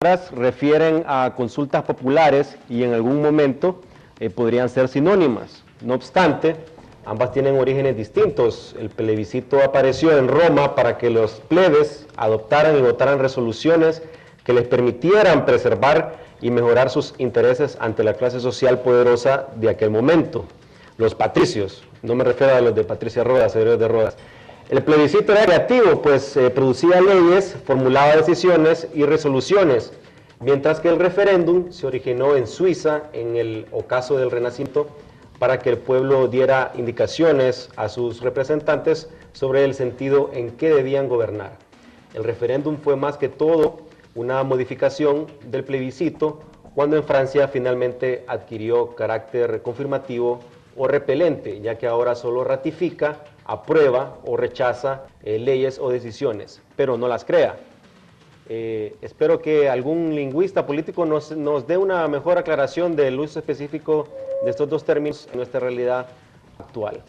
refieren a consultas populares y en algún momento podrían ser sinónimas. No obstante, ambas tienen orígenes distintos. El plebiscito apareció en Roma para que los plebes adoptaran y votaran resoluciones que les permitieran preservar y mejorar sus intereses ante la clase social poderosa de aquel momento. Los patricios, no me refiero a los de Patricia Rodas, señores de Rodas. El plebiscito era creativo, pues producía leyes, formulaba decisiones y resoluciones, mientras que el referéndum se originó en Suiza, en el ocaso del Renacimiento, para que el pueblo diera indicaciones a sus representantes sobre el sentido en que debían gobernar. El referéndum fue más que todo una modificación del plebiscito, cuando en Francia finalmente adquirió carácter confirmativo o repelente, ya que ahora solo ratifica, aprueba o rechaza leyes o decisiones, pero no las crea. Espero que algún lingüista político nos dé una mejor aclaración del uso específico de estos dos términos en nuestra realidad actual.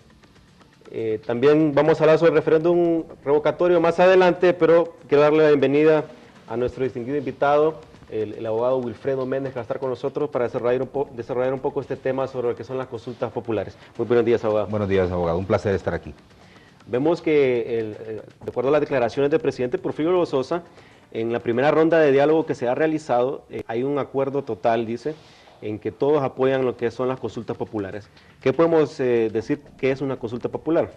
También vamos a hablar sobre el referéndum revocatorio más adelante, pero quiero darle la bienvenida a nuestro distinguido invitado, el abogado Wilfredo Méndez, que va a estar con nosotros para desarrollar un poco este tema sobre lo que son las consultas populares. Muy buenos días, abogado. Buenos días, abogado. Un placer estar aquí. Vemos que, de acuerdo a las declaraciones del presidente Porfirio Lozosa, en la primera ronda de diálogo que se ha realizado, hay un acuerdo total, dice, en que todos apoyan lo que son las consultas populares. ¿Qué podemos decir que es una consulta popular?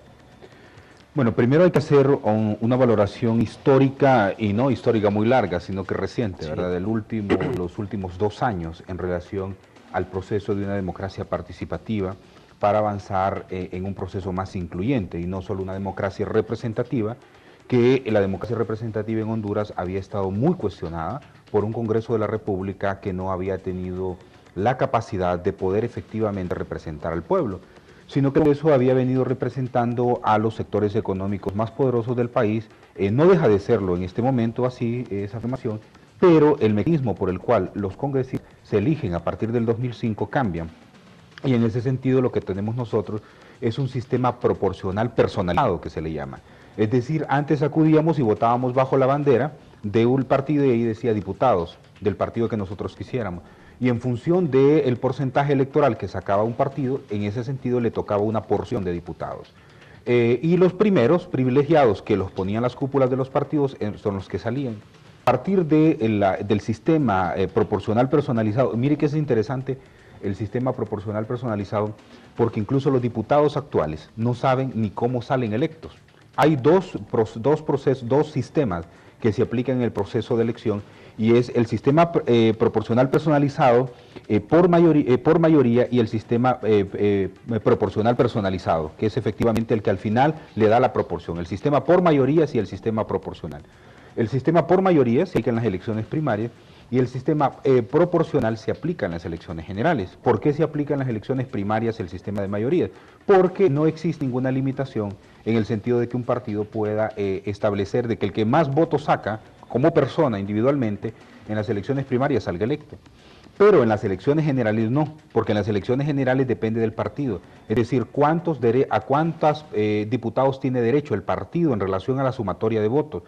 Bueno, primero hay que hacer una valoración histórica, y no histórica muy larga, sino que reciente, sí, ¿verdad? Los últimos 2 años en relación al proceso de una democracia participativa para avanzar en un proceso más incluyente y no solo una democracia representativa, que la democracia representativa en Honduras había estado muy cuestionada por un Congreso de la República que no había tenido la capacidad de poder efectivamente representar al pueblo, sino que eso había venido representando a los sectores económicos más poderosos del país. No deja de serlo en este momento así esa afirmación, pero el mecanismo por el cual los congresistas se eligen a partir del 2005 cambian. Y en ese sentido lo que tenemos nosotros es un sistema proporcional personalizado, que se le llama. Es decir, antes acudíamos y votábamos bajo la bandera de un partido y ahí decía diputados del partido que nosotros quisiéramos. Y en función del porcentaje electoral que sacaba un partido, en ese sentido le tocaba una porción de diputados. Y los primeros privilegiados que los ponían las cúpulas de los partidos son los que salían. A partir del sistema proporcional personalizado, mire que es interesante el sistema proporcional personalizado, porque incluso los diputados actuales no saben ni cómo salen electos. Hay dos sistemas que se aplican en el proceso de elección, y es el sistema proporcional personalizado por mayoría y el sistema proporcional personalizado, que es efectivamente el que al final le da la proporción. El sistema por mayorías y el sistema proporcional. El sistema por mayoría se aplica en las elecciones primarias y el sistema proporcional se aplica en las elecciones generales. ¿Por qué se aplica en las elecciones primarias el sistema de mayorías? Porque no existe ninguna limitación en el sentido de que un partido pueda establecer de que el que más votos saca como persona individualmente en las elecciones primarias salga electo. Pero en las elecciones generales no, porque en las elecciones generales depende del partido. Es decir, a cuántos diputados tiene derecho el partido en relación a la sumatoria de votos.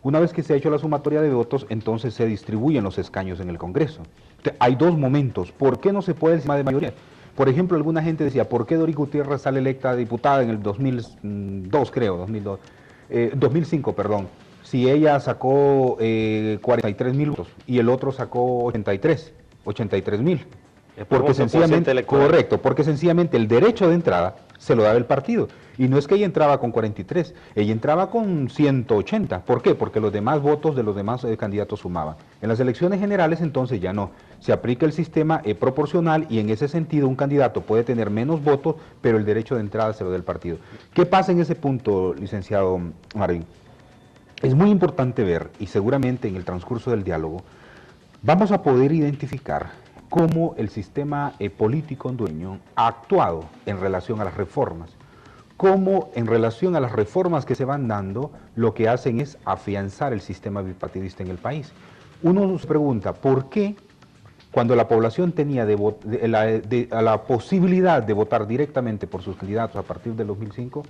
Una vez que se ha hecho la sumatoria de votos, entonces se distribuyen los escaños en el Congreso. Hay dos momentos. ¿Por qué no se puede el sistema de mayoría? Por ejemplo, alguna gente decía, ¿por qué Doris Gutiérrez sale electa diputada en el 2005, perdón? Si ella sacó 43.000 votos y el otro sacó 83.000. Porque sencillamente, correcto, porque sencillamente el derecho de entrada se lo daba el partido. Y no es que ella entraba con 43, ella entraba con 180. ¿Por qué? Porque los demás votos de los demás candidatos sumaban. En las elecciones generales entonces ya no. Se aplica el sistema proporcional y en ese sentido un candidato puede tener menos votos, pero el derecho de entrada se lo da el partido. ¿Qué pasa en ese punto, licenciado Marvin? Es muy importante ver, y seguramente en el transcurso del diálogo, vamos a poder identificar cómo el sistema político hondureño ha actuado en relación a las reformas. Cómo en relación a las reformas que se van dando, lo que hacen es afianzar el sistema bipartidista en el país. Uno se pregunta, ¿por qué cuando la población tenía la posibilidad de votar directamente por sus candidatos a partir del 2005,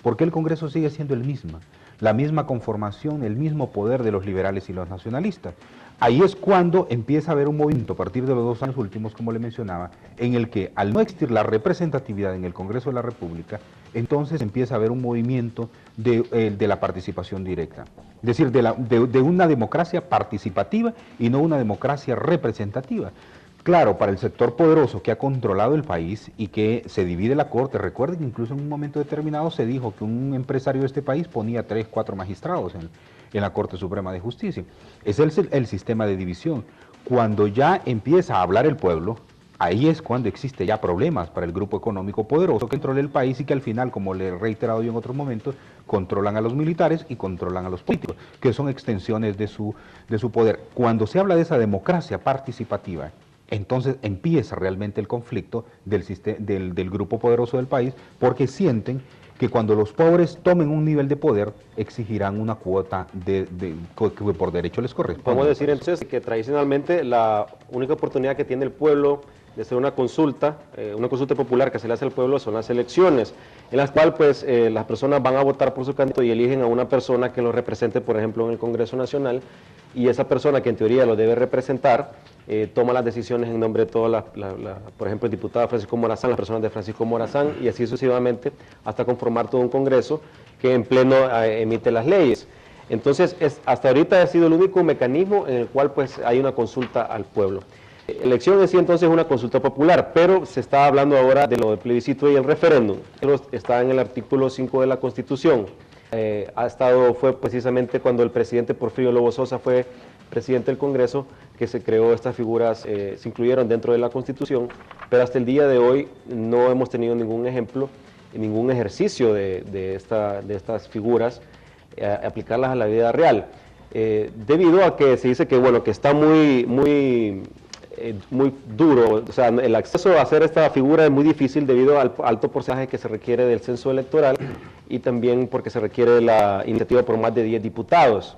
¿Por qué el Congreso sigue siendo el mismo? La misma conformación, el mismo poder de los liberales y los nacionalistas. Ahí es cuando empieza a haber un movimiento, a partir de los 2 años últimos, como le mencionaba, en el que al no existir la representatividad en el Congreso de la República, entonces empieza a haber un movimiento de la participación directa. Es decir, de una democracia participativa y no una democracia representativa. Claro, para el sector poderoso que ha controlado el país y que se divide la Corte, recuerden que incluso en un momento determinado se dijo que un empresario de este país ponía 3, 4 magistrados en la Corte Suprema de Justicia. Ese es el sistema de división. Cuando ya empieza a hablar el pueblo, ahí es cuando existe ya problemas para el grupo económico poderoso que controla el país y que al final, como le he reiterado yo en otros momentos, controlan a los militares y controlan a los políticos, que son extensiones de su poder. Cuando se habla de esa democracia participativa, entonces empieza realmente el conflicto del grupo poderoso del país, porque sienten que cuando los pobres tomen un nivel de poder, exigirán una cuota que por derecho les corresponde. Podemos decir entonces que tradicionalmente la única oportunidad que tiene el pueblo de hacer una consulta popular que se le hace al pueblo son las elecciones, en las cuales pues las personas van a votar por su candidato y eligen a una persona que los represente, por ejemplo, en el Congreso Nacional, y esa persona que en teoría lo debe representar, toma las decisiones en nombre de todas por ejemplo, el diputado Francisco Morazán, las personas de Francisco Morazán, y así sucesivamente, hasta conformar todo un Congreso que en pleno emite las leyes. Entonces, hasta ahorita ha sido el único mecanismo en el cual pues hay una consulta al pueblo. Elección en sí entonces es una consulta popular, pero se está hablando ahora de lo del plebiscito y el referéndum. Está en el artículo 5 de la Constitución. Fue precisamente cuando el presidente Porfirio Lobo Sosa fue presidente del Congreso que se creó estas figuras, se incluyeron dentro de la Constitución, pero hasta el día de hoy no hemos tenido ningún ejemplo, ningún ejercicio de estas figuras, aplicarlas a la vida real. Debido a que se dice que, bueno, que está muy duro, o sea, el acceso a hacer esta figura es muy difícil debido al alto porcentaje que se requiere del censo electoral y también porque se requiere la iniciativa por más de 10 diputados.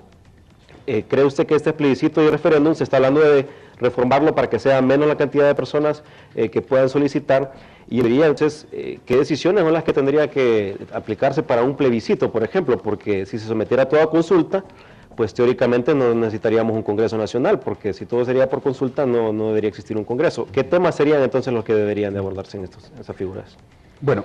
¿Cree usted que este plebiscito y referéndum se está hablando de reformarlo para que sea menos la cantidad de personas que puedan solicitar? Y diría entonces, ¿qué decisiones son las que tendría que aplicarse para un plebiscito, por ejemplo? Porque si se sometiera a toda consulta, pues teóricamente no necesitaríamos un Congreso Nacional, porque si todo sería por consulta no debería existir un Congreso. ¿Qué temas serían entonces los que deberían de abordarse en esas figuras? Bueno,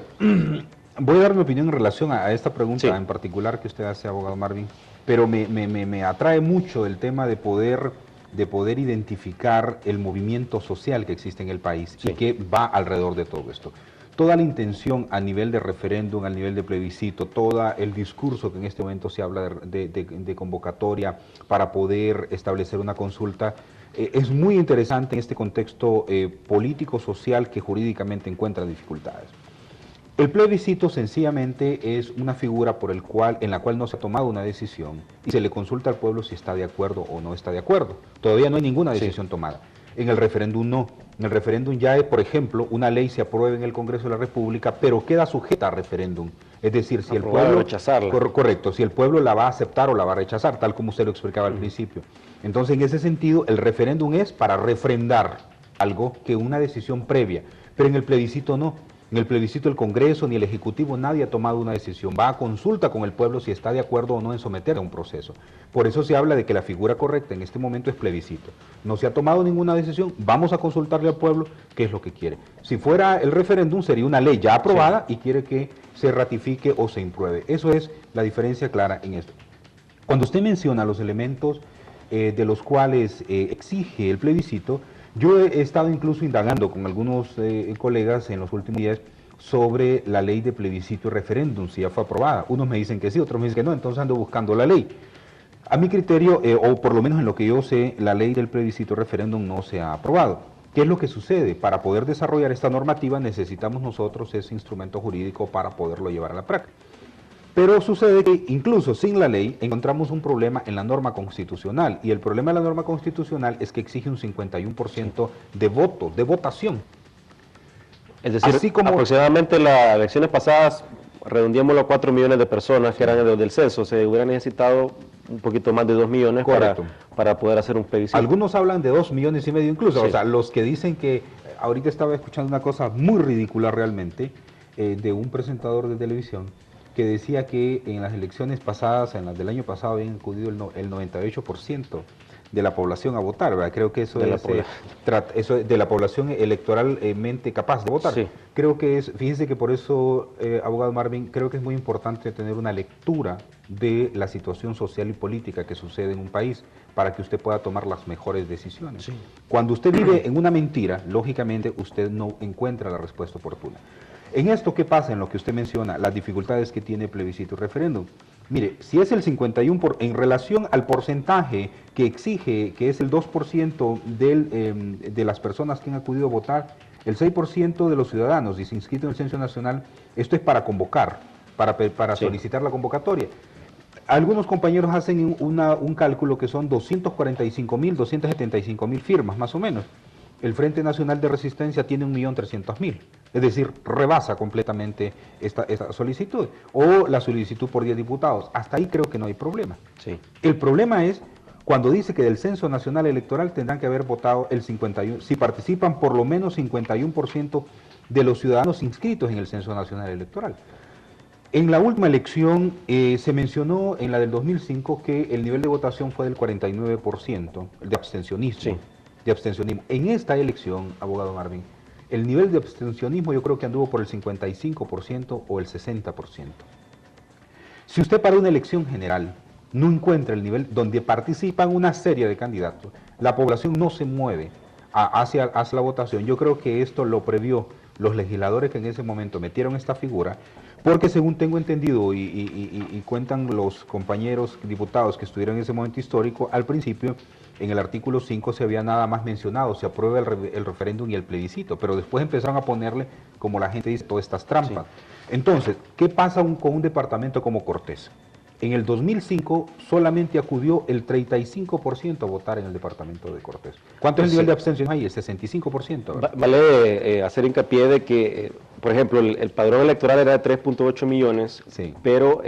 voy a dar mi opinión en relación a esta pregunta en particular que usted hace, abogado Marvin, pero me atrae mucho el tema de poder identificar el movimiento social que existe en el país y que va alrededor de todo esto. Toda la intención a nivel de referéndum, a nivel de plebiscito, todo el discurso que en este momento se habla de convocatoria para poder establecer una consulta, es muy interesante en este contexto político-social que jurídicamente encuentra dificultades. El plebiscito sencillamente es una figura en la cual no se ha tomado una decisión y se le consulta al pueblo si está de acuerdo o no está de acuerdo. Todavía no hay ninguna decisión tomada. En el referéndum no. En el referéndum ya, por ejemplo, una ley se aprueba en el Congreso de la República, pero queda sujeta a referéndum. Es decir, si el pueblo... rechazarla. Correcto, si el pueblo la va a aceptar o la va a rechazar, tal como usted lo explicaba al principio. Entonces, en ese sentido, el referéndum es para refrendar algo que una decisión previa, pero en el plebiscito no. En el plebiscito el Congreso ni el Ejecutivo, nadie ha tomado una decisión. Va a consulta con el pueblo si está de acuerdo o no en someter a un proceso. Por eso se habla de que la figura correcta en este momento es plebiscito. No se ha tomado ninguna decisión, vamos a consultarle al pueblo qué es lo que quiere. Si fuera el referéndum sería una ley ya aprobada y quiere que se ratifique o se impruebe. Eso es la diferencia clara en esto. Cuando usted menciona los elementos de los cuales exige el plebiscito, yo he estado incluso indagando con algunos colegas en los últimos días sobre la ley de plebiscito y referéndum, si ya fue aprobada. Unos me dicen que sí, otros me dicen que no, entonces ando buscando la ley. A mi criterio, o por lo menos en lo que yo sé, la ley del plebiscito y referéndum no se ha aprobado. ¿Qué es lo que sucede? Para poder desarrollar esta normativa necesitamos nosotros ese instrumento jurídico para poderlo llevar a la práctica. Pero sucede que incluso sin la ley encontramos un problema en la norma constitucional, y el problema de la norma constitucional es que exige un 51% de votos, de votación. Es decir, así como aproximadamente las elecciones pasadas, redondeémoslo a 4 millones de personas que eran los del censo, se hubiera necesitado un poquito más de 2 millones para poder hacer un plebiscito. Algunos hablan de 2,5 millones incluso, sí. O sea, los que dicen que, ahorita estaba escuchando una cosa muy ridícula realmente, de un presentador de televisión, que decía que en las elecciones pasadas, en las del año pasado, habían acudido el 98% de la población a votar, ¿verdad? Creo que eso eso de la población electoralmente capaz de votar. Sí. Creo que fíjense que por eso, abogado Marvin, creo que es muy importante tener una lectura de la situación social y política que sucede en un país para que usted pueda tomar las mejores decisiones. Sí. Cuando usted vive en una mentira, lógicamente usted no encuentra la respuesta oportuna. En esto, ¿qué pasa en lo que usted menciona? Las dificultades que tiene plebiscito y referéndum. Mire, si es el 51%, en relación al porcentaje que exige, que es el 2% de las personas que han acudido a votar, el 6% de los ciudadanos inscritos en el Censo Nacional, esto es para convocar, para Sí. solicitar la convocatoria. Algunos compañeros hacen un cálculo que son 245.000, 275.000 firmas, más o menos. El Frente Nacional de Resistencia tiene 1.300.000, es decir, rebasa completamente esta solicitud, o la solicitud por 10 diputados. Hasta ahí creo que no hay problema. Sí. El problema es cuando dice que del Censo Nacional Electoral tendrán que haber votado el 51%, si participan por lo menos 51% de los ciudadanos inscritos en el Censo Nacional Electoral. En la última elección se mencionó en la del 2005 que el nivel de votación fue del 49% de abstencionismo. Sí. En esta elección, abogado Marvin, el nivel de abstencionismo yo creo que anduvo por el 55% o el 60%. Si usted para una elección general no encuentra el nivel donde participan una serie de candidatos, la población no se mueve hacia la votación. Yo creo que esto lo previó los legisladores que en ese momento metieron esta figura, porque según tengo entendido y cuentan los compañeros diputados que estuvieron en ese momento histórico, al principio en el artículo 5 se había nada más mencionado, se aprueba el referéndum y el plebiscito, pero después empezaron a ponerle, como la gente dice, todas estas trampas. Sí. Entonces, ¿qué pasa con un departamento como Cortés? En el 2005 solamente acudió el 35% a votar en el departamento de Cortés. ¿Cuánto es el nivel de abstención ahí? El 65%. ¿Verdad? Vale hacer hincapié de que, por ejemplo, el padrón electoral era de 3.8 millones, sí, pero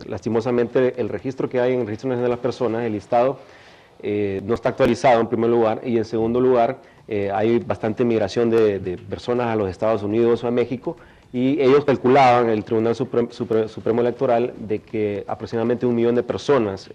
lastimosamente el registro que hay en el Registro Nacional de las Personas, el listado, no está actualizado en primer lugar, y en segundo lugar hay bastante migración de personas a los Estados Unidos o a México, y ellos calculaban, el Tribunal Supremo Electoral, de que aproximadamente 1 millón de personas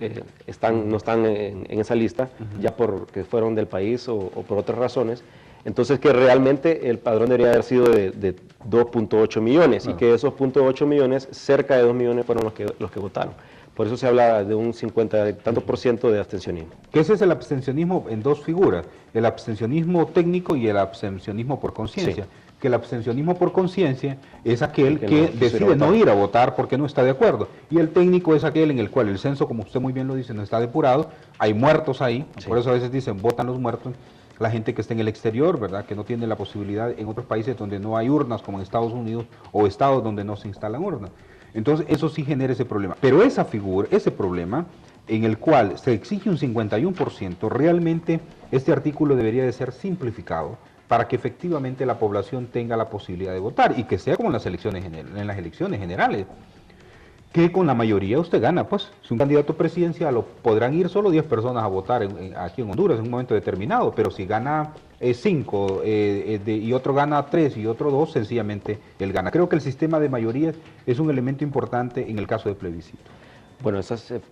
no están en esa lista, ya porque fueron del país o por otras razones. Entonces que realmente el padrón debería haber sido de 2.8 millones, y que de esos 0.8 millones, cerca de 2 millones fueron los que votaron. Por eso se habla de un 50 y tanto % de abstencionismo. Que ese es el abstencionismo en dos figuras, el abstencionismo técnico y el abstencionismo por conciencia. Sí. Que el abstencionismo por conciencia es aquel que decide no ir a votar porque no está de acuerdo. Y el técnico es aquel en el cual el censo, como usted muy bien lo dice, no está depurado, hay muertos ahí, sí, por eso a veces dicen votan los muertos, la gente que está en el exterior, ¿verdad? Que no tiene la posibilidad en otros países donde no hay urnas, como en Estados Unidos, o estados donde no se instalan urnas. Entonces eso sí genera ese problema. Pero esa figura, ese problema, en el cual se exige un 51%, realmente este artículo debería de ser simplificado para que efectivamente la población tenga la posibilidad de votar y que sea como en las elecciones generales, que con la mayoría usted gana, pues, si un candidato presidencial podrán ir solo 10 personas a votar aquí en Honduras en un momento determinado, pero si gana 5 y otro gana 3 y otro 2, sencillamente él gana. Creo que el sistema de mayorías es un elemento importante en el caso de plebiscito. Bueno,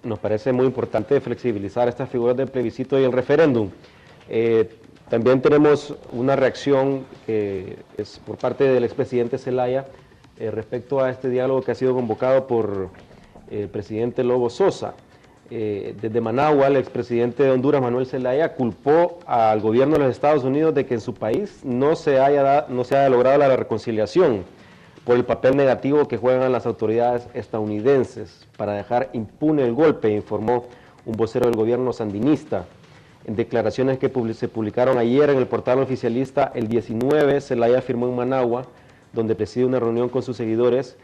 nos parece muy importante flexibilizar estas figuras del plebiscito y el referéndum. También tenemos una reacción que es por parte del expresidente Zelaya respecto a este diálogo que ha sido convocado por el presidente Lobo Sosa. Desde Managua, el expresidente de Honduras, Manuel Zelaya, culpó al gobierno de los Estados Unidos de que en su país no se haya logrado la reconciliación por el papel negativo que juegan las autoridades estadounidenses para dejar impune el golpe, informó un vocero del gobierno sandinista. En declaraciones que se publicaron ayer en el portal oficialista, el 19, Zelaya afirmó en Managua, donde preside una reunión con sus seguidores,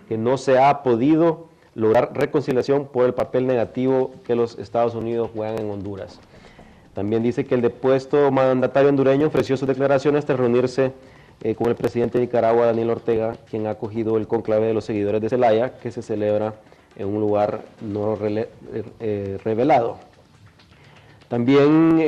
que no se ha podido lograr reconciliación por el papel negativo que los Estados Unidos juegan en Honduras. También dice que el depuesto mandatario hondureño ofreció sus declaraciones tras reunirse con el presidente de Nicaragua, Daniel Ortega, quien ha acogido el conclave de los seguidores de Zelaya, que se celebra en un lugar no revelado. También